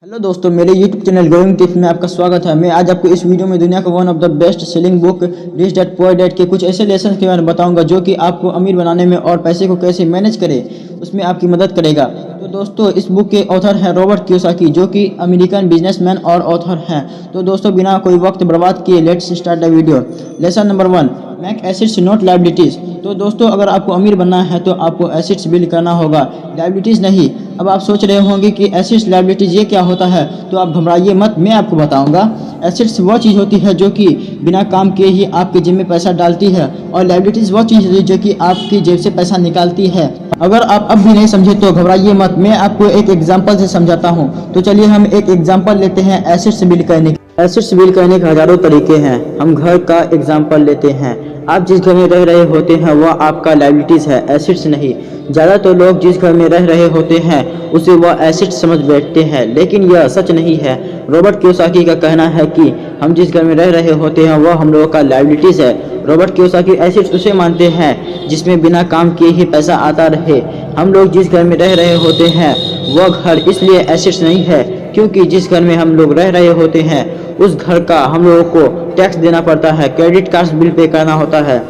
Hello दोस्तों, मेरे YouTube channel growing tips में आपका स्वागत है। मैं आज आपको इस वीडियो में दुनिया का one of the best selling book rich dad poor dad के कुछ ऐसे लेसन के बारे में बताऊंगा जो कि आपको अमीर बनाने में और पैसे को कैसे मैनेज करें उसमें आपकी मदद करेगा। तो दोस्तों, इस बुक के ऑथर हैं रॉबर्ट कियोसाकी, जो कि अमेरिकन बिजनेसमैन और ऑथर हैं। तो दोस्तों, बिना कोई वक्त बर्बाद किए let's start the video. Lesson number 1, make assets not liabilities. तो दोस्तों, अगर आपको अमीर बनना है तो आपको एसेट्स बिल्ड करना होगा, लायबिलिटीज नहीं। अब आप सोच रहे होंगे कि एसेट्स लायबिलिटीज ये क्या होता है, तो आप घबराइए मत, मैं आपको बताऊंगा। एसेट्स वो चीज़ होती है जो कि बिना काम किए ही आपके जेब में पैसा डालती है, और लायबिलिटीज वो चीज़ होती है जो कि आपकी जेब से पैसा निकालती है। अगर आप अब भी नहीं समझे तो घबराइए मत, मैं आपको एक एग्जांपल से समझाता हूँ। तो चलिए हम एक एग्जांपल लेते हैं एसेट्स बिल्ड करने के। एसेट्स बिल्ड करने के हजारों तरीके हैं। हम घर का एग्जांपल लेते हैं। आप जिस घर में रह रहे होते हैं वह आपका लायबिलिटीज है, एसेट्स नहीं। ज़्यादातर लोग जिस घर में रह रहे होते हैं उसे वह एसेट समझ बैठते हैं, लेकिन यह सच नहीं है। रॉबर्ट कियोसाकी का कहना है कि हम जिस घर में रह रहे होते हैं वह हम लोगों का लायबिलिटीज है। रॉबर्ट कियोसाकी एसेट्स उसे मानते हैं जिसमें बिना काम किए ही पैसा आता रहे। हम लोग जिस घर में रह रहे होते हैं वह घर इसलिए एसेट्स नहीं है क्योंकि जिस घर में हम लोग रह रहे होते हैं उस घर का हम लोगों को टैक्स देना पड़ता है, क्रेडिट कार्ड बिल पे करना होता है।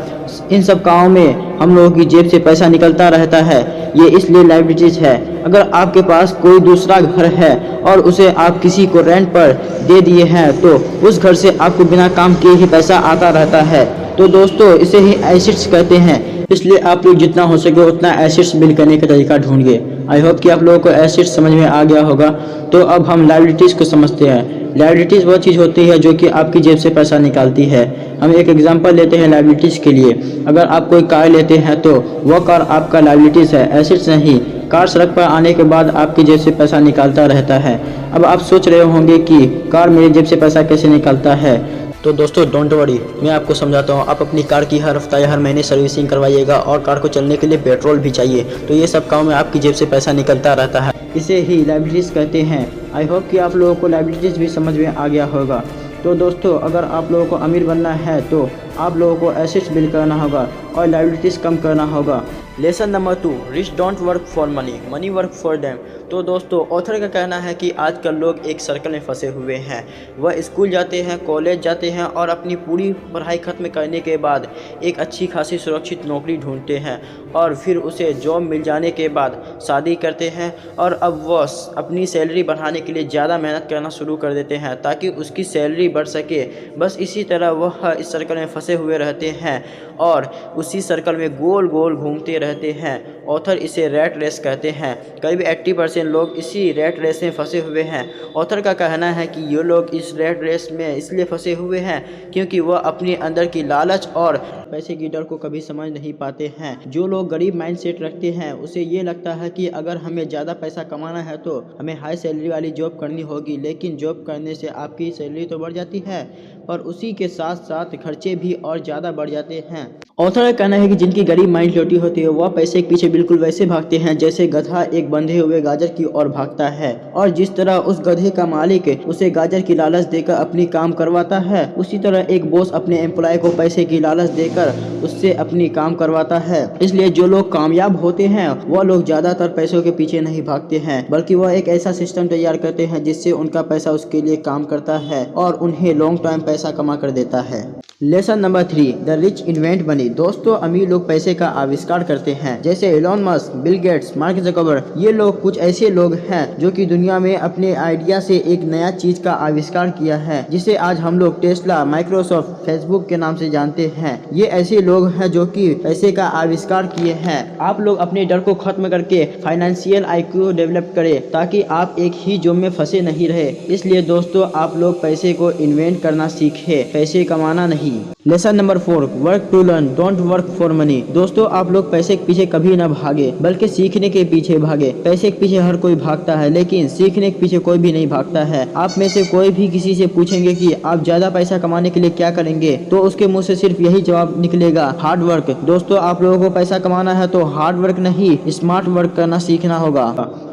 इन सब कामों में हम लोगों की जेब से पैसा निकलता रहता है, ये इसलिए लायबिलिटीज है। अगर आपके पास कोई दूसरा घर है और उसे आप किसी को रेंट पर दे दिए हैं तो उस घर से आपको बिना काम किए ही पैसा आता रहता है। तो दोस्तों, इसे ही एसेट्स कहते हैं। इसलिए आप लोग जितना हो सके उतना एसेट्स बिल्ड करने का तरीका ढूंढिए। आई होप कि आप लोगों को एसेट्स समझ में आ गया होगा। तो अब हम लायबिलिटीज़ को समझते हैं। लायबिलिटीज़ वह चीज़ होती है जो कि आपकी जेब से पैसा निकालती है। हम एक एग्जांपल लेते हैं लायबिलिटीज़ के लिए। अगर आप कोई कार लेते हैं तो वह कार आपका लायबिलिटीज़ है, एसेट्स नहीं। कार सड़क पर आने के बाद आपकी जेब से पैसा निकालता रहता है। अब आप सोच रहे होंगे कि कार मेरी जेब से पैसा कैसे निकालता है। तो दोस्तों, डोंट वरी, मैं आपको समझाता हूँ। आप अपनी कार की हर हफ्ता या हर महीने सर्विसिंग करवाइएगा और कार को चलने के लिए पेट्रोल भी चाहिए। तो ये सब काम में आपकी जेब से पैसा निकलता रहता है, इसे ही लायबिलिटीज़ कहते हैं। आई होप कि आप लोगों को लायबिलिटीज़ भी समझ में आ गया होगा। तो दोस्तों, अगर आप लोगों को अमीर बनना है तो आप लोगों को एसेट्स बिल्ड करना होगा और लायबिलिटीज़ कम करना होगा। Lesson number 2, rich don't work for money, money work for them. तो दोस्तों, ऑथर का कहना है कि आजकल लोग एक सर्कल में फंसे हुए हैं। वह स्कूल जाते हैं, कॉलेज जाते हैं और अपनी पूरी पढ़ाई खत्म करने के बाद एक अच्छी खासी सुरक्षित नौकरी ढूंढते हैं और फिर उसे जॉब मिल जाने के बाद शादी करते हैं और अब वह अपनी सैलरी बढ़ाने के लिए ज़्यादा मेहनत करना शुरू कर देते हैं ताकि उसकी सैलरी बढ़ सके। बस इसी तरह वह इस सर्कल में फंसे हुए रहते हैं और उसी सर्कल में गोल गोल घूमते रहते हैं। ऑथर इसे रैट रेस कहते हैं। करीब 80% लोग इसी रैट रेस में फंसे हुए हैं। ऑथर का कहना है कि ये लोग इस रैट रेस में इसलिए फंसे हुए हैं क्योंकि वह अपने अंदर की लालच और पैसे की डर को कभी समझ नहीं पाते हैं। जो लोग गरीब माइंडसेट रखते हैं उसे ये लगता है कि अगर हमें ज़्यादा पैसा कमाना है तो हमें हाई सैलरी वाली जॉब करनी होगी, लेकिन जॉब करने से आपकी सैलरी तो बढ़ जाती है और उसी के साथ साथ खर्चे भी और ज़्यादा बढ़ जाते हैं। ऑथर का कहना है कि जिनकी गरीब माइंडसेट होती है वह पैसे के पीछे बिल्कुल वैसे भागते हैं जैसे गधा एक बंधे हुए गाजर की ओर भागता है, और जिस तरह उस गधे का मालिक उसे गाजर की लालच देकर अपनी काम करवाता है, उसी तरह एक बॉस अपने एम्प्लॉय को पैसे की लालच देकर उससे अपनी काम करवाता है। इसलिए जो लोग कामयाब होते हैं वह लोग ज्यादातर पैसों के पीछे नहीं भागते हैं, बल्कि वह एक ऐसा सिस्टम तैयार करते हैं जिससे उनका पैसा उसके लिए काम करता है और उन्हें लॉन्ग टाइम पैसा कमा कर देता है। Lesson number 3, the rich invent money. दोस्तों, अमीर लोग पैसे का आविष्कार करते हैं, जैसे Elon Musk, Bill Gates, Mark Zuckerberg. ये लोग कुछ ऐसे लोग हैं जो कि दुनिया में अपने आइडिया से एक नया चीज का आविष्कार किया है, जिसे आज हम लोग टेस्ला, माइक्रोसॉफ्ट, फेसबुक के नाम से जानते हैं। ये ऐसे लोग हैं जो कि पैसे का आविष्कार किए हैं। आप लोग अपने डर को खत्म करके फाइनेंशियल IQ डेवलप करें ताकि आप एक ही जॉब में फंसे नहीं रहे। इसलिए दोस्तों, आप लोग पैसे को इन्वेंट करना सीखें, पैसे कमाना नहीं। Lesson number 4, work to learn, don't work for money. दोस्तों, आप लोग पैसे के पीछे कभी न भागे, बल्कि सीखने के पीछे भागे। पैसे के पीछे हर कोई भागता है, लेकिन सीखने के पीछे कोई भी नहीं भागता है। आप में से कोई भी किसी से पूछेंगे कि आप ज्यादा पैसा कमाने के लिए क्या करेंगे, तो उसके मुंह से सिर्फ यही जवाब निकलेगा, हार्ड वर्क। दोस्तों, आप लोगों को पैसा कमाना है तो हार्ड वर्क नहीं, स्मार्ट वर्क करना सीखना होगा।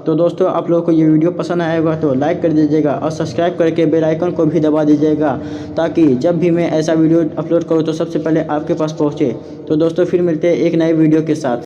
तो दोस्तों, आप लोगों को ये वीडियो पसंद आया होगा तो लाइक कर दीजिएगा और सब्सक्राइब करके बेल आइकन को भी दबा दीजिएगा ताकि जब भी मैं ऐसा वीडियो अपलोड करूँ तो सबसे पहले आपके पास पहुँचे। तो दोस्तों, फिर मिलते हैं एक नए वीडियो के साथ।